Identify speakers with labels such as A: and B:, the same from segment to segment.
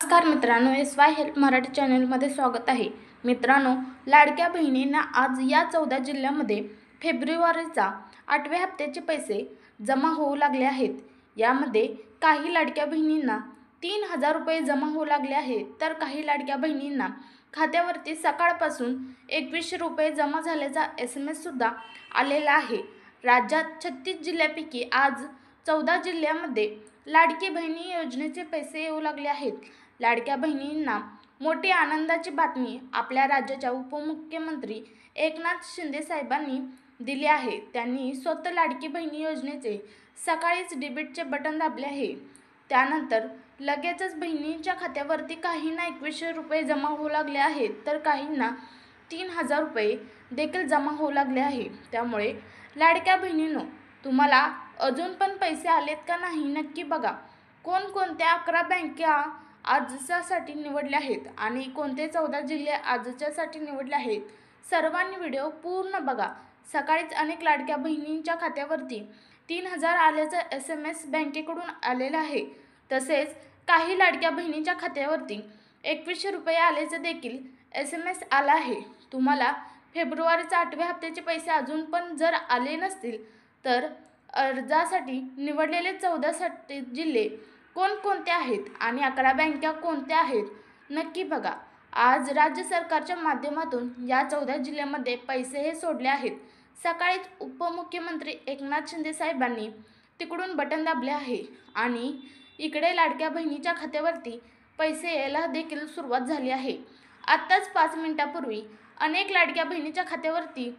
A: नमस्कार मित्रांनो, SY help Marathi चॅनलमध्ये स्वागत आहे. मित्रांनो, लाडक्या बहिणींना आज या 14 जिल्ह्यामध्ये फेब्रुवारीचा 8व्या हप्त्याचे पैसे जमा होऊ लागले आहेत. यामध्ये काही लाडक्या बहिणींना 3000 रुपये जमा होऊ लागले आहेत, तर काही लाडक्या बहिणींना खात्यावरती सकाळपासून 2100 रुपये जमा झाल्याचा SMS सुद्धा आलेला आहे. राज्यात 36 जिल्ह्यापैकी आज 14 जिल्ह्यामध्ये लाडकी बहिणी योजनेचे पैसे येऊ लागले आहेत. लाडक्या बहिणींना मोठी आनंदाची बातमी आपल्या राज्याच्या उपमुख्यमंत्री एकनाथ शिंदे साहेबांनी दिली आहे. त्यांनी स्वतः लाडकी बहिणी योजनेचे सकाळीच डेबिटचे बटन दाबले आहे. त्यानंतर लगेचच बहिणींच्या खात्यावरती काहींना 2100 रुपये जमा होऊ लागले आहेत, तर काहींना 3000 रुपये देखील जमा होऊ लागले आहे. त्यामुळे लाडक्या बहिणींनो, तुम्हाला अजून पण पैसे आलेत का नाही नक्की बघा. कोणकोणत्या 11 बँका आजच्यासाठी निवडल्या आहेत आणि कोणते 14 जिल्हे आजच्यासाठी निवडले आहेत, सर्वांनी व्हिडिओ पूर्ण बघा. सकाळीच अनेक लाडक्या बहिणींच्या खात्यावरती 3000 आल्याचा SMS बँकेकडून आलेला आहे. तसेच काही लाडक्या बहिणींच्या खात्यावरती 2100 रुपये आल्याचा देखील SMS आला आहे. तुम्हाला फेब्रुवारीच्या 8व्या हप्त्याचे पैसे अजून पण जर आले नसतील, तर अर्जासाठी निवडलेले 14 जिल्हे कोणकोणते आहेत आणि 11 बँका कोणत्या आहेत नक्की बघा. आज राज्य सरकारच्या माध्यमातून या 14 जिल्ह्यामध्ये पैसे हे सोडले आहेत. सकाळीच उपमुख्यमंत्री एकनाथ शिंदे साहेबांनी तिकडून बटन दाबले आहे आणि इकडे लाडक्या बहिणीच्या खात्यावरती पैसे यायला देखील सुरुवात झाली आहे. आत्ताच 5 मिनिटापूर्वी अनेक लाडक्या बहिणीच्या खात्यावरती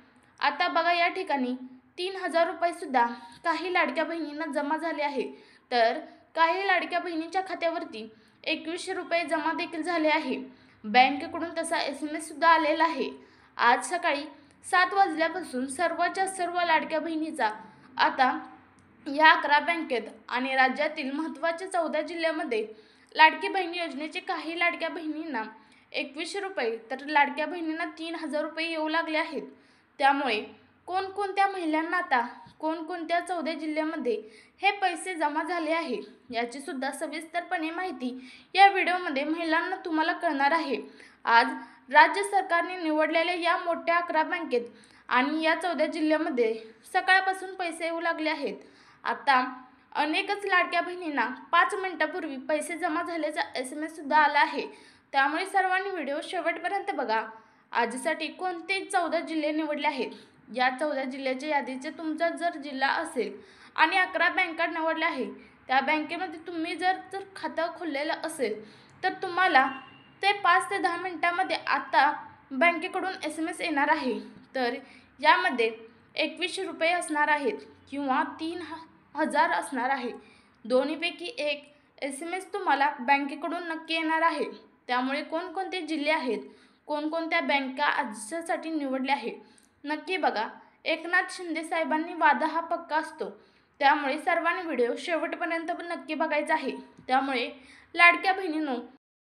A: आता बघा या ठिकाणी 3000 रुपयेसुद्धा काही लाडक्या बहिणींना जमा झाले आहे, तर काही लाडक्या बहिणींच्या खात्यावरती 2100 रुपये जमा देखील झाले आहे. बँकेकडून तसा SMS सुद्धा आलेला आहे. आज सकाळी 7 वाजल्यापासून सर्वच्या सर्व लाडक्या बहिणीचा आता या 11 बँकेत आणि राज्यातील महत्त्वाच्या 14 जिल्ह्यामध्ये लाडकी बहिणी योजनेचे काही लाडक्या बहिणींना 2100 रुपये तर लाडक्या बहिणींना 3000 रुपये येऊ लागले आहेत. त्यामुळे कोणकोणत्या महिलांना आता कोणकोणत्या 14 जिल्ह्यामध्ये हे पैसे जमा झाले आहे याची सुद्धा सविस्तरपणे माहिती या व्हिडिओमध्ये महिलांना तुम्हाला कळणार आहे. आज राज्य सरकारने निवडलेल्या या मोठ्या 11 बँकेत आणि या 14 जिल्ह्यामध्ये सकाळपासून पैसे येऊ लागले आहेत. आता अनेकच लाडक्या बहिणींना 5 मिनिटापूर्वी पैसे जमा झाल्याचा SMS सुद्धा आला आहे. त्यामुळे सर्वांनी व्हिडिओ शेवटपर्यंत बघा. आजसाठी कोणते 14 जिल्हे निवडले आहेत, या 14 जिल्ह्याच्या यादीचे तुमचा जर जिल्हा असेल आणि 11 बँका निवडल्या आहे, त्या बँकेमध्ये तुम्ही जर खातं खोललेलं असेल, तर तुम्हाला ते 5 ते 10 मिनिटांमध्ये आता बँकेकडून SMS येणार आहे. तर यामध्ये 2100 रुपये असणार आहेत किंवा 3000 असणार आहे. दोन्हीपैकी एक SMS तुम्हाला बँकेकडून नक्की येणार आहे. त्यामुळे कोणकोणते जिल्हे आहेत, कोणकोणत्या बँका आजच्यासाठी निवडल्या आहे नक्की बघा. एकनाथ शिंदे साहेबांनी वादा हा पक्का असतो, त्यामुळे सर्वांनी व्हिडिओ शेवटपर्यंत पण नक्की बघायचा आहे. त्यामुळे लाडक्या बहिणींनो,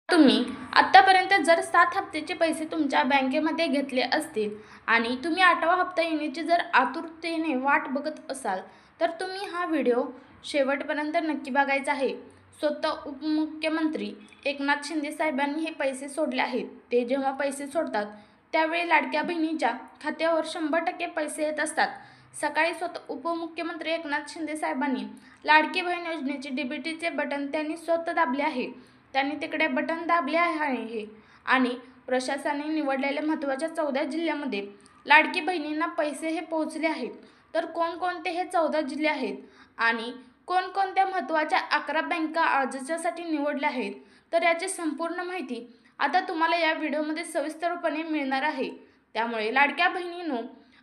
A: तुम्ही आत्तापर्यंत जर 7 हप्त्याचे पैसे तुमच्या बँकेमध्ये घेतले असतील आणि तुम्ही 8वा हप्ता येण्याची जर आतुरतेने वाट बघत असाल, तर तुम्ही हा व्हिडिओ शेवटपर्यंत नक्की बघायचा आहे. स्वतः उपमुख्यमंत्री एकनाथ शिंदे साहेबांनी हे पैसे सोडले आहेत. ते जेव्हा पैसे सोडतात त्यावेळी लाडक्या बहिणीच्या खात्यावर 100% पैसे येत असतात. सकाळी स्वतः उपमुख्यमंत्री एकनाथ शिंदे साहेबांनी लाडकी बहीण योजनेचे डीबीटीचे बटन त्यांनी स्वतः दाबले आहे. त्यांनी तिकडे बटन दाबले आहे आणि प्रशासनाने निवडलेल्या महत्त्वाच्या 14 जिल्ह्यामध्ये लाडकी बहिणींना पैसे हे पोहोचले आहेत. तर कोणकोणते हे 14 जिल्हे आहेत आणि कोणकोणत्या महत्त्वाच्या 11 बँका आजच्यासाठी निवडल्या आहेत, तर याची संपूर्ण माहिती आता तुम्हाला या व्हिडिओमध्ये सविस्तरपणे मिळणार आहे. त्यामुळे लाडक्या बहिणींनो,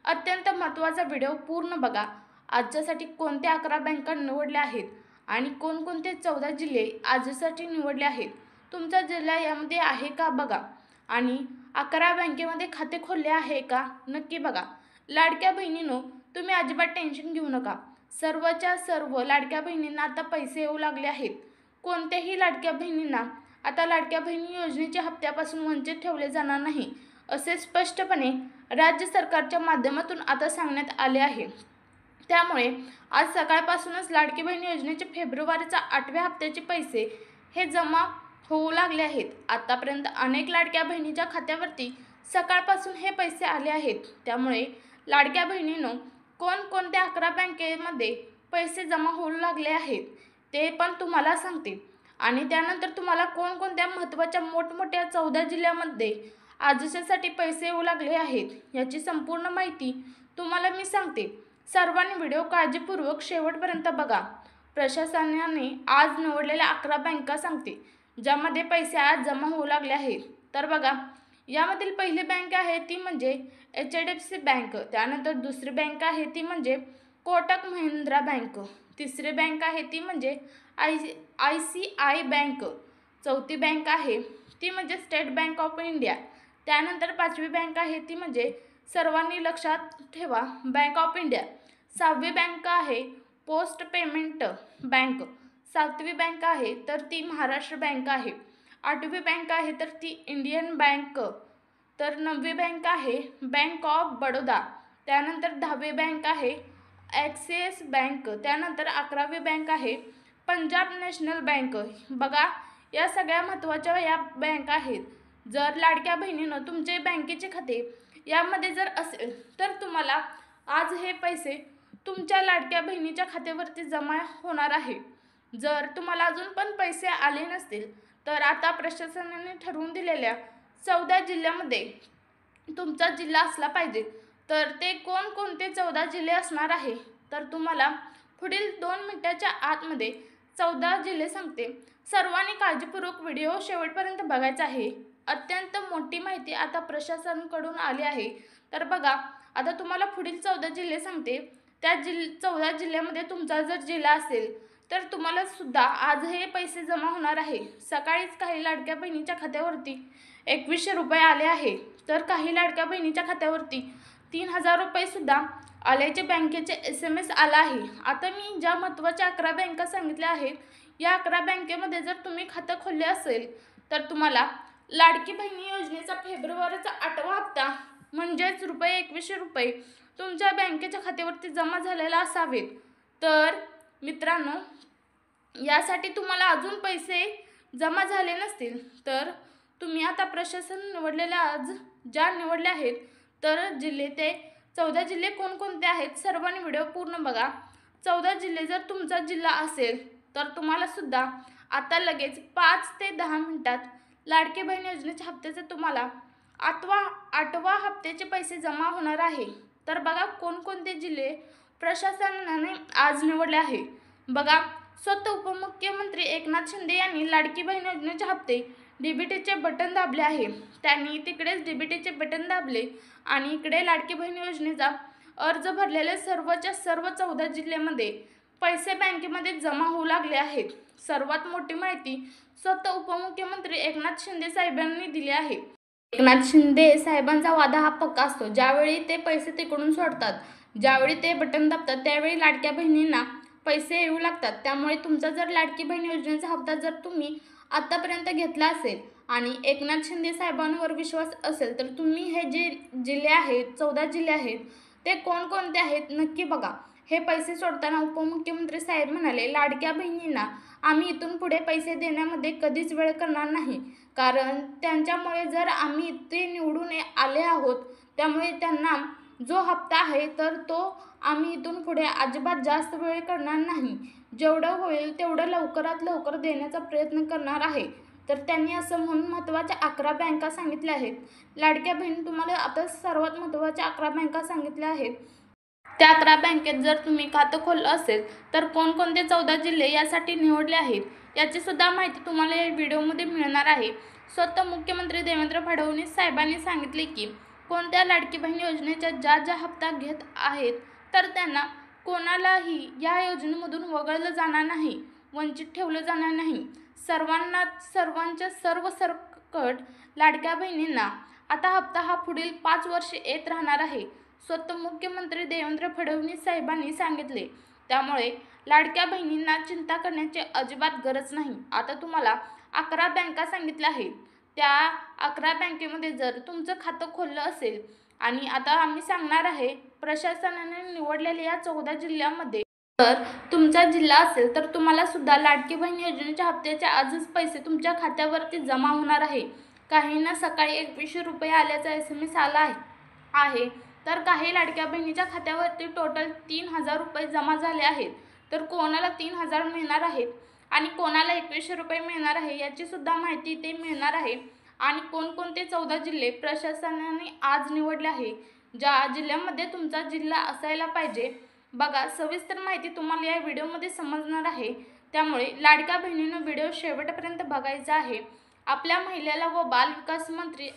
A: अत्यंत महत्त्वाचा व्हिडिओ पूर्ण बघा. आजच्यासाठी कोणत्या 11 बँका निवडल्या आहेत आणि कोणकोणते 14 जिल्हे आजसाठी निवडले आहेत, तुमचा जिल्हा यामध्ये आहे का बघा आणि 11 बँकेमध्ये खाते खोलले आहे का नक्की बघा. लाडक्या बहिणींनो, तुम्ही अजिबात टेन्शन घेऊ नका. सर्वच्या सर्व लाडक्या बहिणींना आता पैसे येऊ लागले आहेत. कोणत्याही लाडक्या बहिणींना आता लाडक्या बहिणी योजनेच्या हप्त्यापासून वंचित ठेवले जाणार नाही, असे स्पष्टपणे राज्य सरकारच्या माध्यमातून आता सांगण्यात आले आहे. त्यामुळे आज सकाळपासूनच लाडकी बहीण योजनेचे फेब्रुवारीचा 8व्या हप्त्याचे पैसे हे जमा होऊ लागले आहेत। आतापर्यंत अनेक लाडक्या बहिणीच्या खात्यावरती सकाळपासून हे पैसे आले आहेत। त्यामुळे लाडक्या बहिणींनो, कोणकोणत्या 11 बँकेमध्ये पैसे जमा होऊ लागले आहेत ते पण तुम्हाला सांगते आणि त्यानंतर तुम्हाला कोणकोणत्या महत्त्वाच्या मोठमोठ्या 14 जिल्ह्यामध्ये आजच्यासाठी पैसे येऊ लागले आहेत याची संपूर्ण माहिती तुम्हाला मी सांगते। सर्वांनी व्हिडिओ काळजीपूर्वक शेवटपर्यंत बघा। प्रशासनाने आज निवडलेल्या 11 बँका सांगते ज्यामध्ये पैसे आज जमा होऊ लागले आहेत। तर बघा, यामधील पहिली बँक आहे ती म्हणजे HDFC बँक, त्यानंतर दुसरी बँक आहे ती म्हणजे कोटक महिंद्रा बँक, तिसरी बँक आहे ती म्हणजे ICICI बँक, चौथी बँक आहे ती म्हणजे स्टेट बँक ऑफ इंडिया, त्यानंतर पाचवी बँक आहे ती म्हणजे सर्वांनी लक्षात ठेवा बँक ऑफ इंडिया, सहावी बँक आहे पोस्ट पेमेंट बँक, सातवी बँक आहे तर ती महाराष्ट्र बँक आहे, आठवी बँक आहे तर ती इंडियन बँक, तर नववी बँक आहे बँक ऑफ बडोदा, त्यानंतर 10वी बँक आहे ॲक्सिस बँक, त्यानंतर 11वी बँक आहे पंजाब नॅशनल बँक। बघा, या सगळ्या महत्त्वाच्या या बँक आहेत। जर लाडक्या बहिणीनं तुमचे बँकेचे खाते यामध्ये जर असेल तर तुम्हाला आज हे पैसे तुमच्या लाडक्या बहिणीच्या खात्यावरती जमा होणार आहे। जर तुम्हाला अजून पण पैसे आले नसतील तर आता प्रशासनाने ठरवून दिलेल्या 14 जिल्ह्यामध्ये तुमचा जिल्हा असला पाहिजे। तर ते कोणकोणते 14 जिल्हे असणार आहे तर तुम्हाला पुढील 2 मिनिटाच्या आतमध्ये 14 जिल्हे सांगते। सर्वांनी काळजीपूर्वक व्हिडिओ शेवटपर्यंत बघायचा आहे। अत्यंत मोठी माहिती आता प्रशासनाकडून आली आहे। तर बघा, आता तुम्हाला पुढील 14 जिल्हे सांगते। त्या 14 जिल्ह्यामध्ये तुमचा जर जिल्हा असेल तर तुम्हाला सुद्धा आज हे पैसे जमा होणार आहे। सकाळीच काही लाडक्या बहिणीच्या खात्यावरती 2100 रुपये आले आहे, तर काही लाडक्या बहिणीच्या खात्यावरती 3000 रुपये सुद्धा आल्याचे बँकेचे SMS आला आहे। आता मी ज्या महत्त्वाच्या 11 बँका सांगितल्या आहेत या 11 बँकेमध्ये जर तुम्ही खातं खोलले असेल तर तुम्हाला लाडकी बहिणी योजनेचा फेब्रुवारीचा 8वा हप्ता म्हणजेच ₹2100 तुमच्या बँकेच्या खात्यावरती जमा झालेला असावेत। तर मित्रांनो, यासाठी तुम्हाला अजून पैसे जमा झाले नसतील तर तुम्ही आता प्रशासन निवडलेल्या आज ज्या निवडल्या आहेत तर जिल्हे ते 14 जिल्हे कोणकोणते आहेत सर्वांनी व्हिडिओ पूर्ण बघा। 14 जिल्हे जर तुमचा जिल्हा असेल तर तुम्हाला सुद्धा आता लगेच 5 ते 10 मिनिटात लाडकी बहीण योजनेच्या हप्त्याचे तुम्हाला 8वा हप्त्याचे पैसे जमा होणार आहे। तर बघा, कोणकोणते जिल्हे प्रशासनाने आज निवडले आहे। बघा, स्वतः उपमुख्यमंत्री एकनाथ शिंदे यांनी लाडकी बहीण योजनेचे हप्ते डीबीटीचे बटन दाबले आहे। त्यांनी तिकडेच डीबीटीचे बटन दाबले आणि इकडे लाडकी बहीण योजनेचा अर्ज भरलेले सर्वच्या सर्व 14 जिल्ह्यामध्ये पैसे बँकेमध्ये जमा होऊ लागले आहेत। सर्वात मोठी माहिती स्वतः उपमुख्यमंत्री एकनाथ शिंदे साहेबांनी दिली आहे। एकनाथ शिंदे साहेबांचा वादा हा पक्का असतो। ज्यावेळी ते पैसे तिकडून सोडतात, ज्यावेळी ते बटन दाबतात त्यावेळी लाडक्या बहिणींना पैसे येऊ लागतात। त्यामुळे तुमचा जर लाडकी बहीण योजनेचा हप्ता जर तुम्ही आतापर्यंत घेतला असेल आणि एकनाथ शिंदे साहेबांवर विश्वास असेल तर तुम्ही हे जे जिल्हे आहेत 14 जिल्हे आहेत ते कोणकोणते आहेत नक्की बघा। हे पैसे सोडताना उपमुख्यमंत्री साहेब म्हणाले, लाडक्या बहिणींना आम्ही इथून पुढे पैसे देण्यामध्ये कधीच वेळ करणार नाही, कारण त्यांच्यामुळे जर आम्ही इथे निवडून आले आहोत त्यामुळे त्यांना जो हप्ता आहे तर तो आम्ही इथून पुढे अजिबात जास्त वेळ करणार नाही, जेवढं होईल तेवढं लवकरात लवकर देण्याचा प्रयत्न करणार आहे। तर त्यांनी असं म्हणून महत्त्वाच्या 11 बँका सांगितल्या आहेत। लाडक्या बहीण, तुम्हाला आता सर्वात महत्त्वाच्या 11 बँका सांगितल्या आहेत। त्या 11 बँकेत जर तुम्ही खातं खोललं असेल तर कोणकोणते 14 जिल्हे यासाठी निवडले आहेत याची सुद्धा माहिती तुम्हाला या व्हिडिओमध्ये मिळणार आहे। स्वतः मुख्यमंत्री देवेंद्र फडणवीस साहेबांनी सांगितले की कोणत्या लाडकी बहीण योजनेच्या ज्या हप्ता घेत आहेत तर त्यांना कोणालाही या योजनेमधून वगळलं जाणार नाही, वंचित ठेवलं जाणार नाही। सर्वांच्या सर्व सरकट लाडक्या बहिणींना आता हप्ता हा पुढील 5 वर्षे येत राहणार आहे, स्वतः मुख्यमंत्री देवेंद्र फडणवीस साहेबांनी सांगितले। त्यामुळे लाडक्या बहिणींना चिंता करण्याची अजिबात गरज नाही। आता तुम्हाला 11 बँका सांगितल्या आहेत, त्या 11 बँकेमध्ये जर तुमचं खातं खोललं असेल आणि आता आम्ही सांगणार आहे प्रशासनाने निवडलेल्या या 14 जिल्ह्यामध्ये तर तुमचा जिल्हा असेल तर तुम्हाला सुद्धा लाडकी बहीण योजनेच्या हप्त्याचे आजच पैसे तुमच्या खात्यावरती जमा होणार आहे। काहींना सकाळी 2100 रुपये आल्याचा SMS आला आहे तर काही लाडक्या बहिणीच्या खात्यावरती टोटल 3000 रुपये जमा झाले आहेत। तर कोणाला 3000 मिळणार आहेत आणि कोणाला 2100 रुपये मिळणार आहे याची सुद्धा माहिती इथे मिळणार आहे। आणि कोणकोणते 14 जिल्हे प्रशासनाने आज निवडले आहे, ज्या जिल्ह्यामध्ये तुमचा जिल्हा असायला पाहिजे बघा, सविस्तर माहिती तुम्हाला या व्हिडिओमध्ये समजणार आहे। त्यामुळे लाडक्या बहिणींनो व्हिडिओ शेवटपर्यंत बघायचा आहे। आपल्या महिला व बाल विकास मंत्री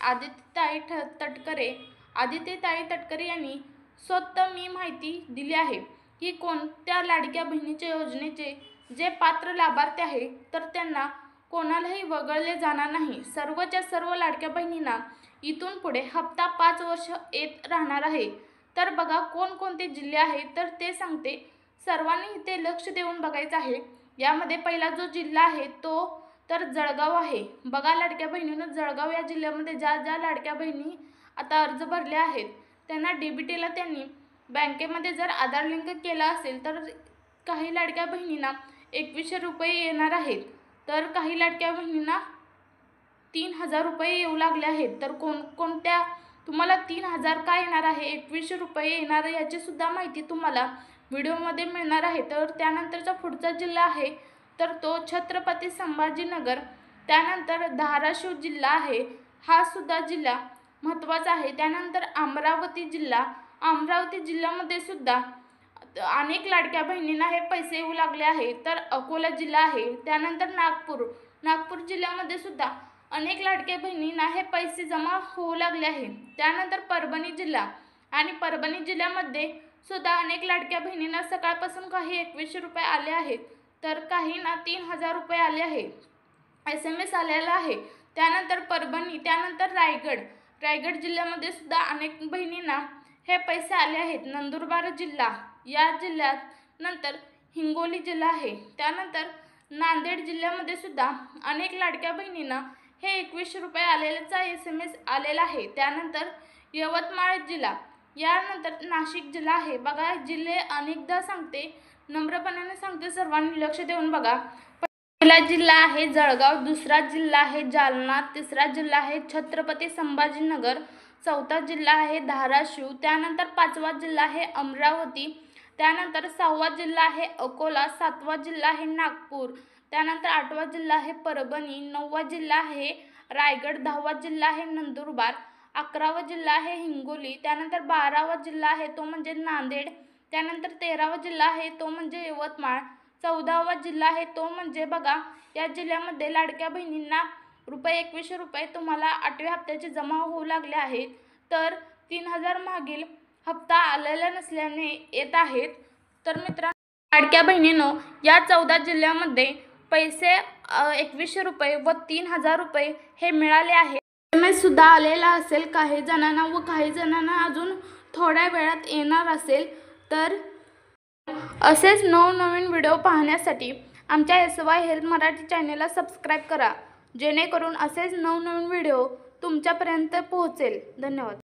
A: आदित्यताई तटकरे यांनी स्वतः माहिती दिली आहे की कोणत्या लाडक्या बहिणीच्या योजनेचे जे पात्र लाभार्थी आहे तर त्यांना कोणालाही वगळले जाणार नाही। सर्वच्या सर्व लाडक्या बहिणींना इथून पुढे हप्ता 5 वर्ष येत राहणार आहे। तर बघा कोणकोणते जिल्हे आहेत तर ते सांगते, सर्वांनी इथे लक्ष देऊन बघायचं आहे। यामध्ये पहिला जो जिल्हा आहे तो तर जळगाव आहे। बघा लाडक्या बहिणींनो, जळगाव या जिल्ह्यामध्ये ज्या लाडक्या बहिणी आता अर्ज भरले आहेत त्यांना DBTला त्यांनी बँकेमध्ये जर आधार लिंक केला असेल तर काही लाडक्या बहिणींना 2100 रुपये येणार आहेत, तर काही लाडक्या बहिणींना 3000 रुपये येऊ लागले आहेत। तर कोणत्या तुम्हाला 3000 का येणार आहे, 2100 रुपये येणार याची सुद्धा माहिती तुम्हाला व्हिडिओमध्ये मिळणार आहे। तर त्यानंतरचा पुढचा जिल्हा आहे तर तो छत्रपती संभाजीनगर, त्यानंतर धाराशिव जिल्हा आहे, हा सुद्धा जिल्हा महत्त्वाचा आहे। त्यानंतर अमरावती जिल्ह्यामध्ये सुद्धा अनेक लाडक्या बहिणींना हे पैसे येऊ लागले आहे। तर अकोला जिल्हा आहे, त्यानंतर नागपूर जिल्ह्यामध्ये सुद्धा अनेक लाडक्या बहिणींना हे पैसे जमा होऊ लागले आहे। त्यानंतर परभणी जिल्हा, आणि परभणी जिल्ह्यामध्ये सुद्धा अनेक लाडक्या बहिणींना सकाळपासून काही 2100 रुपये आले आहेत तर काहींना 3000 रुपये आले आहे, SMS आलेला आहे। त्यानंतर परभणी, त्यानंतर रायगड जिल्ह्यामध्ये सुद्धा अनेक बहिणींना हे पैसे आले आहेत। नंदुरबार जिल्हा, या जिल्ह्यात नंतर हिंगोली जिल्हा आहे, त्यानंतर नांदेड जिल्ह्यामध्ये सुद्धा अनेक लाडक्या बहिणींना हे 2100 रुपये आलेल्याचा SMS आलेला आहे। त्यानंतर यवतमाळ जिल्हा, यानंतर नाशिक जिल्हा आहे। बघा जिल्हे अनेकदा सांगते, नम्रपणाने सांगते, सर्वांनी लक्ष देऊन बघा। पहिला जिल्हा आहे जळगाव, दुसरा जिल्हा आहे जालना, तिसरा जिल्हा आहे छत्रपती संभाजीनगर, चौथा जिल्हा आहे धाराशिव, त्यानंतर 5वा जिल्हा आहे अमरावती, त्यानंतर 6वा जिल्हा आहे अकोला, 7वा जिल्हा आहे नागपूर, त्यानंतर 8वा जिल्हा आहे परभणी, 9वा जिल्हा आहे रायगड, 10वा जिल्हा आहे नंदुरबार, 11वा जिल्हा आहे हिंगोली, त्यानंतर 12वा जिल्हा आहे तो म्हणजे नांदेड, त्यानंतर 13वा जिल्हा आहे तो म्हणजे यवतमाळ, 14वा जिल्हा आहे तो म्हणजे बघा, या जिल्ह्यामध्ये लाडक्या बहिणींना 2100 रुपये तुम्हाला 8व्या हप्त्याचे जमा होऊ लागले आहेत। तर 3000 मागील हप्ता आलेला नसल्याने येत आहेत। तर मित्रांनो लाडक्या बहिणींनो, या 14 जिल्ह्यामध्ये पैसे 2100 रुपये व 3000 रुपये हे मिळाले आहे। SMS सुद्धा आलेला असेल काही जणांना व काही जणांना अजून थोड्या वेळात येणार असेल। तर असेच नवनवीन व्हिडिओ पाहण्यासाठी आमच्या SY हेल्प मराठी चॅनेलला सबस्क्राईब करा, जेणेकरून असेच नवनवीन व्हिडिओ तुमच्यापर्यंत पोहोचेल। धन्यवाद।